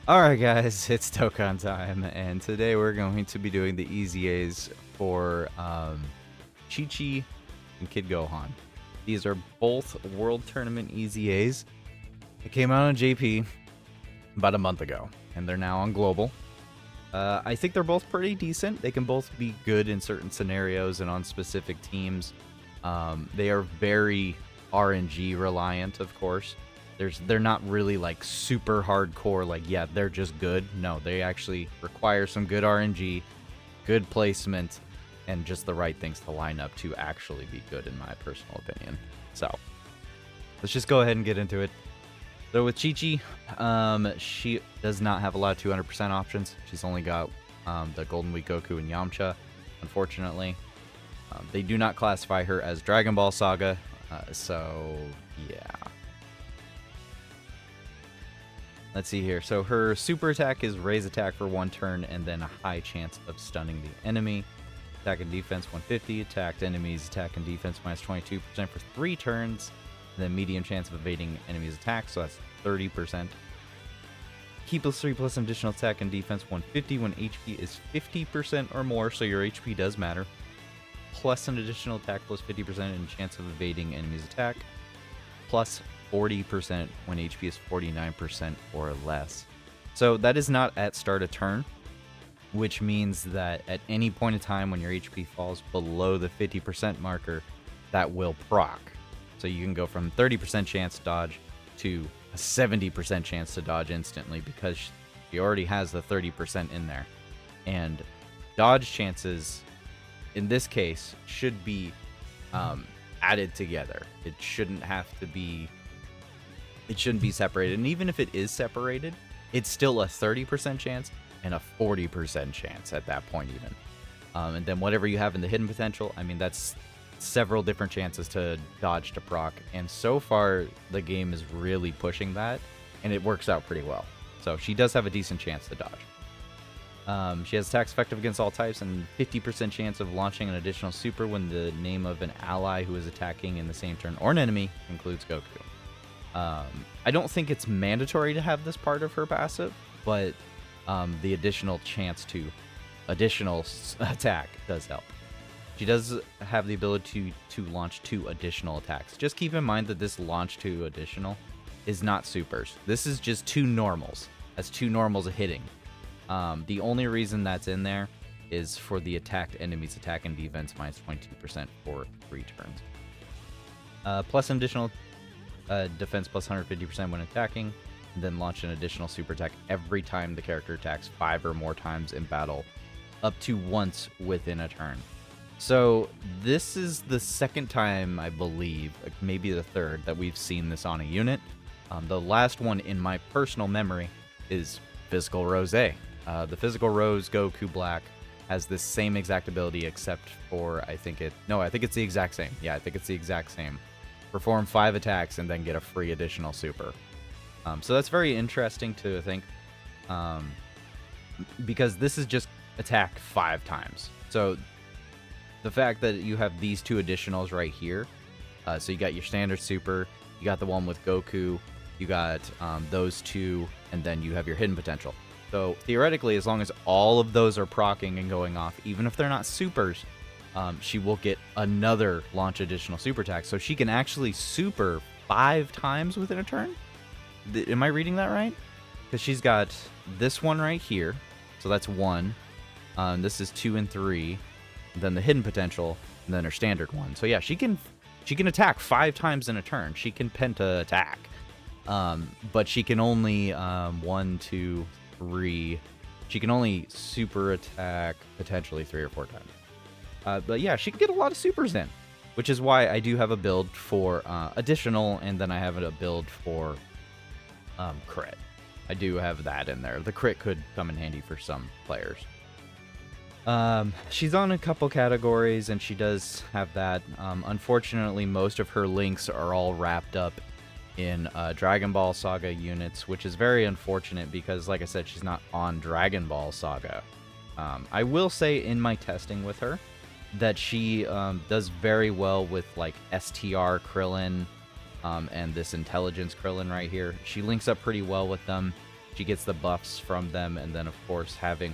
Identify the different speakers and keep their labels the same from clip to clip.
Speaker 1: Alright guys, it's Dokkan time, and today we're going to be doing the EZAs for Chi-Chi and Kid Gohan. These are both World Tournament EZAs. They came out on JP about a month ago, and they're now on Global. I think they're both pretty decent. They can both be good in certain scenarios and on specific teams. They are very RNG reliant, of course. They're not really like super hardcore, like, yeah, they're just good. No, they actually require some good RNG, good placement, and just the right things to line up to actually be good, in my personal opinion. So, let's just go ahead and get into it. So with Chi-Chi, she does not have a lot of 200% options. She's only got the Golden Week Goku and Yamcha, unfortunately. They do not classify her as Dragon Ball Saga, so yeah. Let's see here. So her super attack is raise attack for 1 turn and then a high chance of stunning the enemy. Attack and defense 150. Attacked enemies attack and defense minus 22% for 3 turns. Then medium chance of evading enemies' attacks, so that's 30%. Key plus 3 plus an additional attack and defense 150 when HP is 50% or more, so your HP does matter. Plus an additional attack plus 50% and chance of evading enemies' attack. Plus 40% when HP is 49% or less. So that is not at start of turn, which means that at any point in time when your HP falls below the 50% marker, that will proc. So you can go from 30% chance to dodge to a 70% chance to dodge instantly because she already has the 30% in there. And dodge chances, in this case, should be added together. It shouldn't be separated. And even if it is separated, it's still a 30% chance and a 40% chance at that point even. And then whatever you have in the hidden potential, I mean, that's several different chances to dodge to proc, and so far the game is really pushing that, and it works out pretty well. So she does have a decent chance to dodge. She has attacks effective against all types and 50% chance of launching an additional super when the name of an ally who is attacking in the same turn or an enemy includes Goku. I don't think it's mandatory to have this part of her passive, but the additional chance to additional attack does help. She does have the ability to launch 2 additional attacks. Just keep in mind that this launch 2 additional is not supers. This is just 2 normals. That's 2 normals hitting. The only reason that's in there is for the attacked enemy's attack and defense minus 22% for 3 turns. Plus an additional defense plus 150% when attacking, and then launch an additional super attack every time the character attacks 5 or more times in battle, up to once within a turn. So this is the second time, I believe, maybe the third, that we've seen this on a unit. The last one in my personal memory is Physical Rose. The Physical Rose Goku Black has this same exact ability, except for, I think it's the exact same. Yeah, I think it's the exact same. Perform 5 attacks and then get a free additional super. So that's very interesting to think, because this is just attack 5 times. So the fact that you have these 2 additionals right here, so you got your standard super, you got the one with Goku, you got those 2, and then you have your hidden potential. So theoretically, as long as all of those are proccing and going off, even if they're not supers, she will get another launch additional super attack. So she can actually super 5 times within a turn? Am I reading that right? Because she's got this one right here, so that's 1. This is 2 and 3. Then the hidden potential, and then her standard one. So yeah, she can attack 5 times in a turn. She can penta attack, but she can only 1, 2, 3. She can only super attack potentially 3 or 4 times. But yeah, she can get a lot of supers in, which is why I do have a build for additional, and then I have a build for crit. I do have that in there. The crit could come in handy for some players. She's on a couple categories, and she does have that. Unfortunately, most of her links are all wrapped up in Dragon Ball Saga units, which is very unfortunate because, like I said, she's not on Dragon Ball Saga. I will say in my testing with her that she does very well with like STR Krillin and this Intelligence Krillin right here. She links up pretty well with them. she gets the buffs from them, and then of course having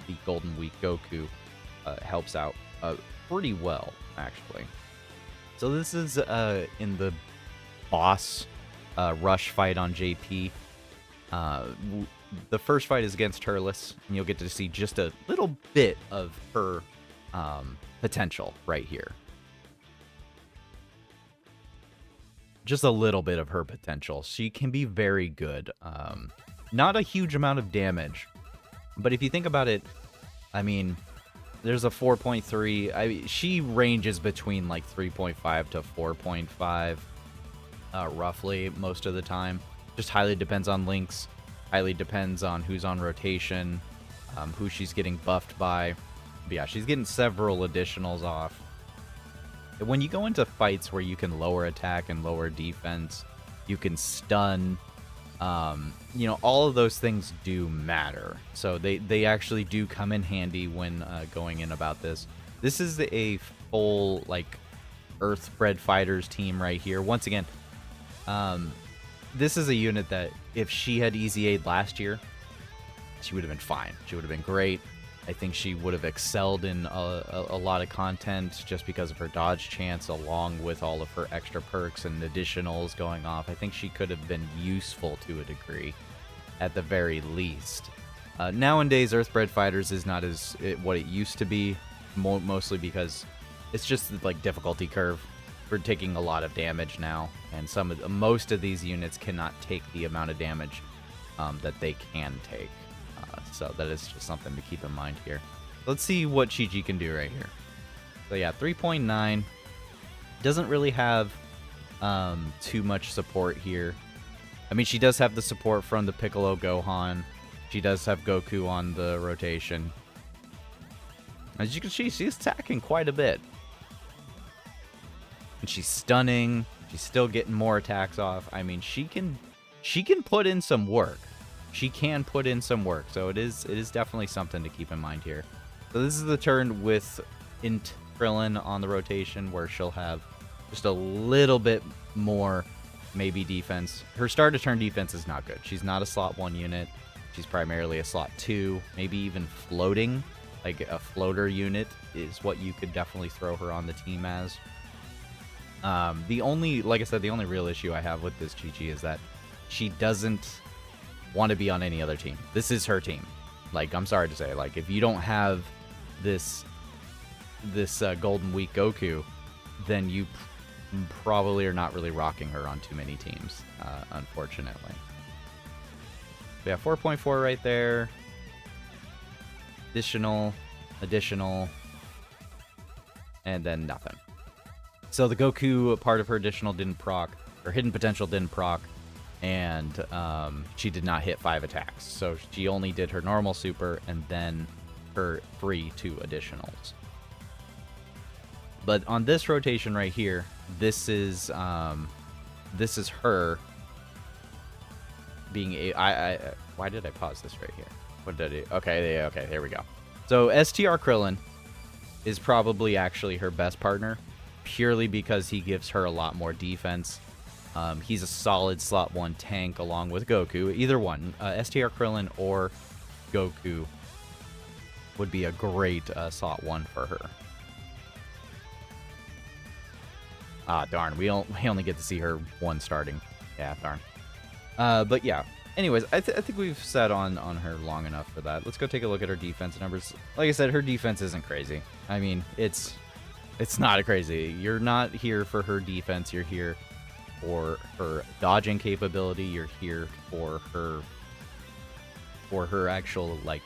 Speaker 1: the Golden Week Goku helps out pretty well, actually. So this is in the boss rush fight on JP. The first fight is against Turles, and you'll get to see just a little bit of her potential right here. Just a little bit of her potential. She can be very good. Not a huge amount of damage, but if you think about it, I mean, there's a 4.3. She ranges between like 3.5 to 4.5, roughly most of the time. Just highly depends on links. Highly depends on who's on rotation, who she's getting buffed by. But yeah, she's getting several additionals off. When you go into fights where you can lower attack and lower defense, you can stun, you know, all of those things do matter. So they actually do come in handy when going in about this. This is a full, like, Earthbred Fighters team right here. Once again, this is a unit that if she had EZA'd last year, she would have been fine. She would have been great. I think she would have excelled in a lot of content just because of her dodge chance, along with all of her extra perks and additionals going off. I think she could have been useful to a degree, at the very least. Nowadays, Earthbred Fighters is not as what it used to be, mostly because it's just like difficulty curve. We're taking a lot of damage now, and most of these units cannot take the amount of damage that they can take. So that is just something to keep in mind here. Let's see what Chichi can do right here. So yeah, 3.9. Doesn't really have too much support here. I mean, she does have the support from the Piccolo Gohan. She does have Goku on the rotation. As you can see, she's attacking quite a bit. And she's stunning. She's still getting more attacks off. I mean, she can put in some work. She can put in some work, so it is definitely something to keep in mind here. So this is the turn with INT Krillin on the rotation, where she'll have just a little bit more, maybe, defense. Her start to turn defense is not good. She's not a slot 1 unit. She's primarily a slot 2, maybe even floating. Like a floater unit is what you could definitely throw her on the team as. Like I said, the only real issue I have with this Chichi is that she doesn't want to be on any other team. This is her team. Like, I'm sorry to say, like, if you don't have this Golden Week Goku, then you probably are not really rocking her on too many teams, unfortunately. But yeah, 4.4 right there. Additional, and then nothing. So the Goku part of her additional didn't proc, her hidden potential didn't proc, and she did not hit 5 attacks. So she only did her normal super and then her 3 2 additionals. But on this rotation right here, this is her being a. Why did I pause this right here? What did I do? Okay, there we go. So STR Krillin is probably actually her best partner, purely because he gives her a lot more defense. He's a solid slot 1 tank along with Goku. Either one, STR Krillin or Goku, would be a great slot 1 for her. Ah, darn. We only get to see her 1 starting. Yeah, darn. But yeah. Anyways, I think we've sat on her long enough for that. Let's go take a look at her defense numbers. Like I said, her defense isn't crazy. I mean, it's not crazy. You're not here for her defense. You're here for her dodging capability. You're here for her actual, like,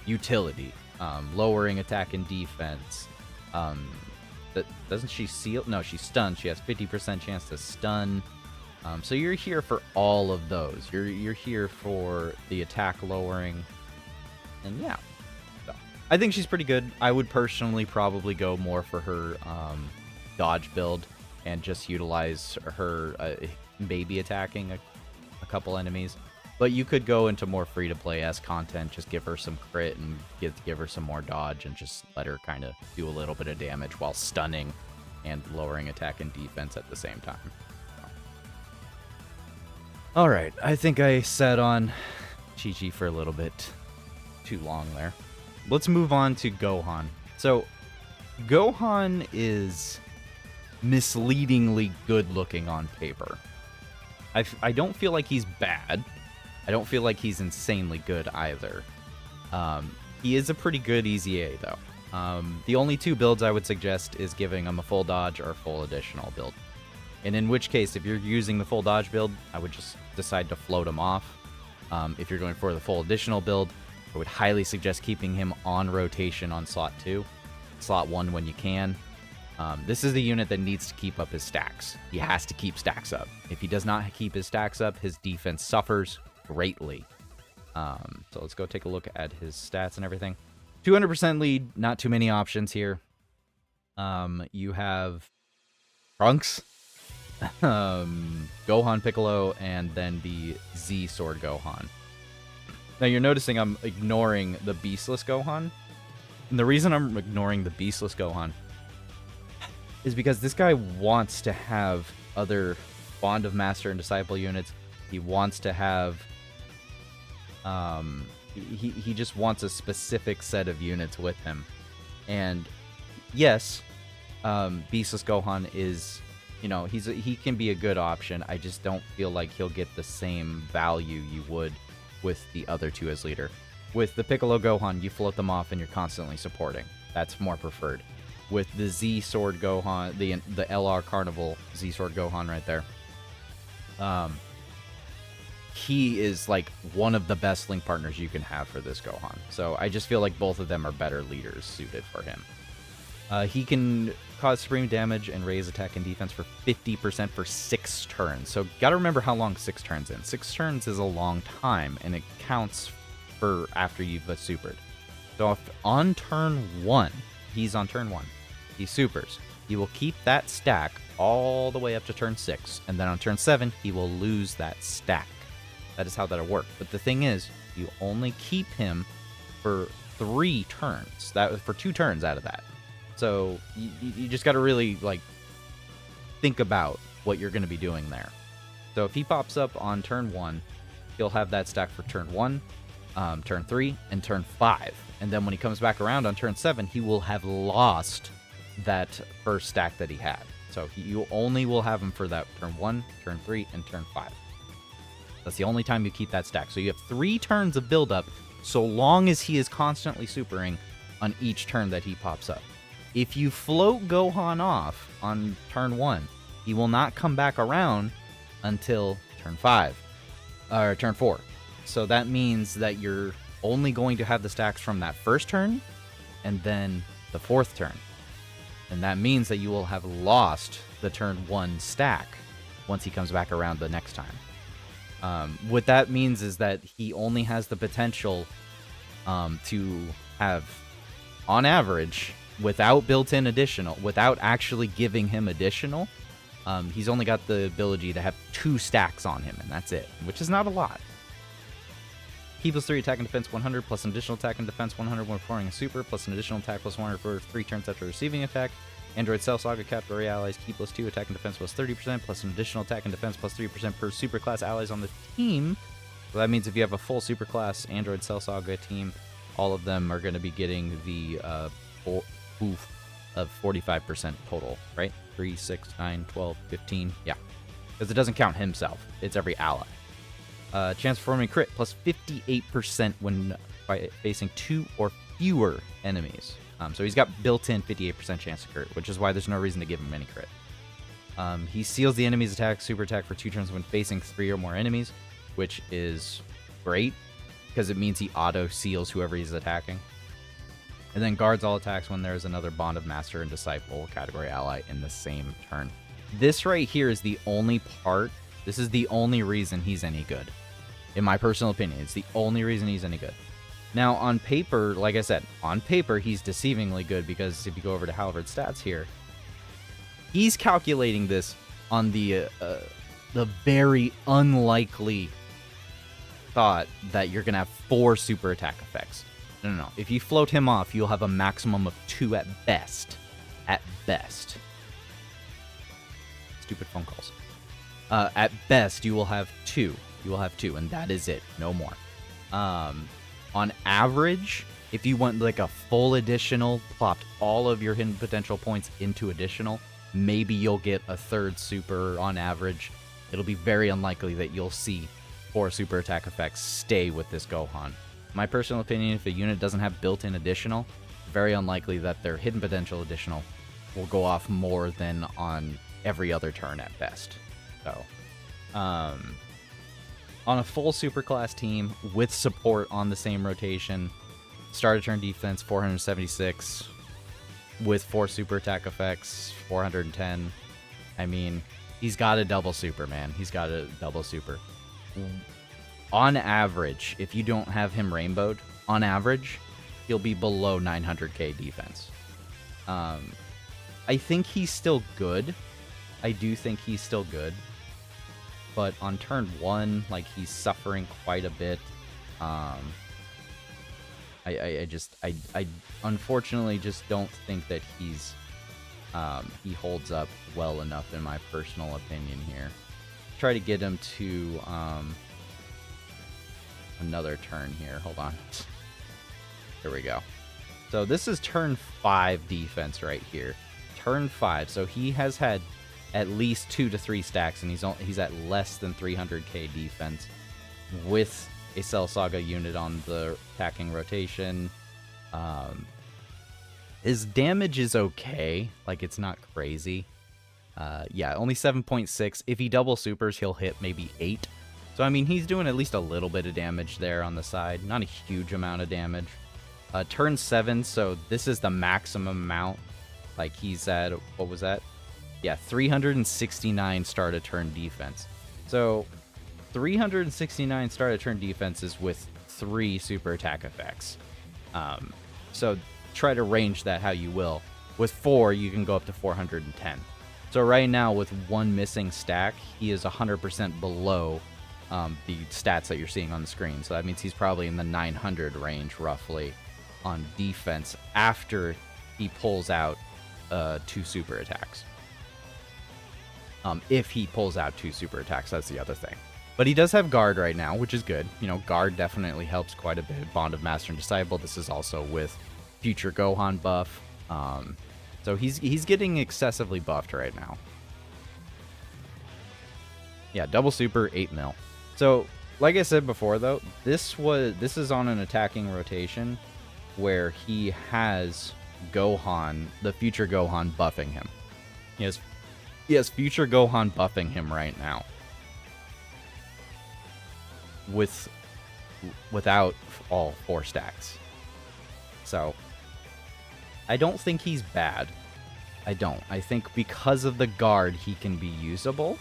Speaker 1: utility. Lowering attack and defense. Doesn't she seal? No, she's stunned. She has 50% chance to stun. So you're here for all of those. You're here for the attack lowering, and yeah. So, I think she's pretty good. I would personally probably go more for her dodge build and just utilize her maybe attacking a couple enemies. But you could go into more free-to-play-esque content, just give her some crit and give her some more dodge and just let her kind of do a little bit of damage while stunning and lowering attack and defense at the same time. Alright, I think I said on Chi-Chi for a little bit too long there. Let's move on to Gohan. So, Gohan is misleadingly good looking on paper. I don't feel like he's bad. I don't feel like he's insanely good either. He is a pretty good EZA, though. The only two builds I would suggest is giving him a full dodge or a full additional build. And in which case, if you're using the full dodge build, I would just decide to float him off. If you're going for the full additional build, I would highly suggest keeping him on rotation on slot 2, slot 1 when you can. This is the unit that needs to keep up his stacks. He has to keep stacks up. If he does not keep his stacks up, his defense suffers greatly. So let's go take a look at his stats and everything. 200% lead, not too many options here. You have Trunks, Gohan Piccolo, and then the Z Sword Gohan. Now you're noticing I'm ignoring the Beastless Gohan. And the reason I'm ignoring the Beastless Gohan is because this guy wants to have other Bond of Master and Disciple units. He wants to have... He just wants a specific set of units with him. And yes, Beastless Gohan is... You know, he can be a good option. I just don't feel like he'll get the same value you would with the other two as leader. With the Piccolo Gohan, you float them off and you're constantly supporting. That's more preferred. With the Z Sword Gohan, the LR Carnival Z Sword Gohan right there, he is like one of the best link partners you can have for this Gohan. So I just feel like both of them are better leaders suited for him. He can cause supreme damage and raise attack and defense for 50% for 6 turns. So gotta remember how long 6 turns in. 6 turns is a long time, and it counts for after you've supered. So if on turn 1, he's on turn 1, he supers, he will keep that stack all the way up to turn 6, and then on turn 7, he will lose that stack. That is how that'll work. But the thing is, you only keep him for 3 turns. For 2 turns out of that. So you just got to really like think about what you're going to be doing there. So if he pops up on turn 1, he'll have that stack for turn 1, turn 3, and turn 5. And then when he comes back around on turn 7, he will have lost that first stack that he had. So you only will have him for that turn 1, turn 3, and turn 5. That's the only time you keep that stack. So you have 3 turns of buildup so long as he is constantly supering on each turn that he pops up. If you float Gohan off on turn 1, he will not come back around until turn 5, or turn 4. So that means that you're only going to have the stacks from that first turn, and then the 4th turn. And that means that you will have lost the turn 1 stack once he comes back around the next time. What that means is that he only has the potential to have, on average... without built-in additional, without actually giving him additional, he's only got the ability to have 2 stacks on him, and that's it, which is not a lot. He plus 3 attack and defense 100, plus an additional attack and defense 100 when performing a super, plus an additional attack plus 100 for 3 turns after receiving attack. Android Cell Saga Category allies, key plus 2 attack and defense plus 30%, plus an additional attack and defense plus 3% per superclass allies on the team. So that means if you have a full superclass Android Cell Saga team, all of them are going to be getting the of 45% total, right? 3, 6, 9, 12, 15, yeah. Because it doesn't count himself. It's every ally. Chance of performing crit plus 58% when facing 2 or fewer enemies. So he's got built-in 58% chance to crit, which is why there's no reason to give him any crit. He seals the enemy's attack, super attack for 2 turns when facing 3 or more enemies, which is great, because it means he auto-seals whoever he's attacking. And then guards all attacks when there's another Bond of Master and Disciple category ally in the same turn. This right here is the only part, this is the only reason he's any good. In my personal opinion, it's the only reason he's any good. Now, on paper, like I said, on paper, he's deceivingly good because if you go over to Halvard's stats here, he's calculating this on the very unlikely thought that you're going to have 4 super attack effects. No. If you float him off, you'll have a maximum of 2 at best. At best. Stupid phone calls. At best, you will have 2. You will have 2, and that is it. No more. On average, if you want like a full additional, plopped all of your hidden potential points into additional, maybe you'll get a third super on average. It'll be very unlikely that you'll see 4 super attack effects stay with this Gohan. My personal opinion, if a unit doesn't have built-in additional, very unlikely that their hidden potential additional will go off more than on every other turn at best. So, on a full superclass team with support on the same rotation, start of turn defense 476 with 4 super attack effects 410. I mean, he's got a double super, man. He's got a double super. On average, if you don't have him rainbowed, on average, he'll be below 900k defense. I think he's still good. I do think he's still good. But on turn 1, like, he's suffering quite a bit. I unfortunately just don't think that he holds up well enough in my personal opinion here. Try to get him to another turn here. Hold on. There we go. So this is turn 5 defense right here. Turn 5. So he has had at least 2 to 3 stacks, and he's at less than 300k defense with a Cell Saga unit on the attacking rotation. His damage is okay. Like, it's not crazy. Yeah, only 7.6. If he double supers, he'll hit maybe 8. So, I mean, he's doing at least a little bit of damage there on the side. Not a huge amount of damage. Turn 7, so this is the maximum amount. Like, he's at, what was that? Yeah, 369 start of turn defense. So, 369 start of turn defense is with 3 super attack effects. So, try to range that how you will. With 4, you can go up to 410. So, right now, with 1 missing stack, he is 100% below the stats that you're seeing on the screen. So, that means he's probably in the 900 range, roughly, on defense after he pulls out 2 super attacks. If he pulls out 2 super attacks, that's the other thing. But he does have guard right now, which is good. You know, guard definitely helps quite a bit. Bond of Master and Disciple. This is also with future Gohan buff. So he's getting excessively buffed right now. Yeah, double super, 8 mil. So, like I said before, though, this is on an attacking rotation where he has Gohan, the future Gohan, buffing him. He has future Gohan buffing him right now. Without all 4 stacks. So, I don't think he's bad. I don't. I think because of the guard, he can be usable.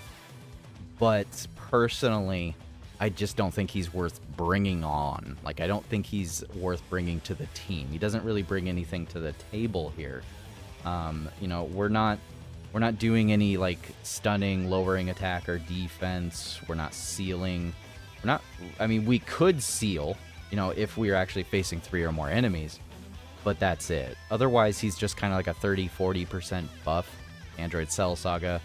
Speaker 1: But personally, I just don't think he's worth bringing on. Like, I don't think he's worth bringing to the team. He doesn't really bring anything to the table here. You know, we're not doing any, like, stunning, lowering attack or defense. We're not sealing. I mean, we could seal, you know, if we were actually facing 3 or more enemies. But that's it. Otherwise, he's just kind of like a 30-40% buff. Android Cell Saga.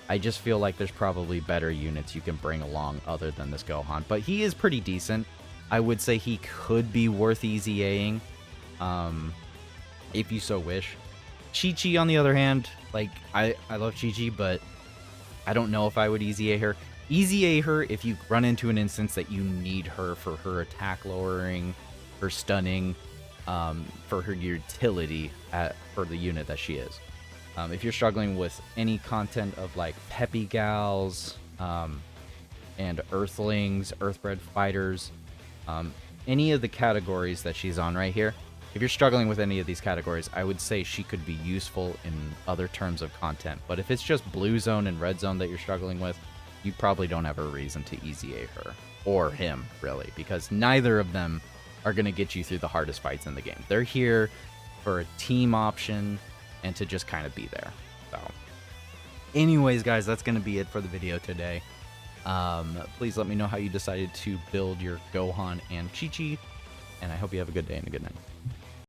Speaker 1: I just feel like there's probably better units you can bring along other than this Gohan. But he is pretty decent. I would say he could be worth EZAing, if you so wish. Chichi, on the other hand, like, I love Chichi, but I don't know if I would EZA her. EZA her if you run into an instance that you need her for her attack lowering, her stunning, for her utility for the unit that she is. If you're struggling with any content of, like, Peppy Gals, and Earthlings, Earthbred Fighters, any of the categories that she's on right here, if you're struggling with any of these categories, I would say she could be useful in other terms of content. But if it's just Blue Zone and Red Zone that you're struggling with, you probably don't have a reason to EZA her. Or him, really. Because neither of them are going to get you through the hardest fights in the game. They're here for a team option and to just kind of be there. So, anyways, guys, that's going to be it for the video today. Please let me know how you decided to build your Gohan and Chi-Chi. And I hope you have a good day and a good night.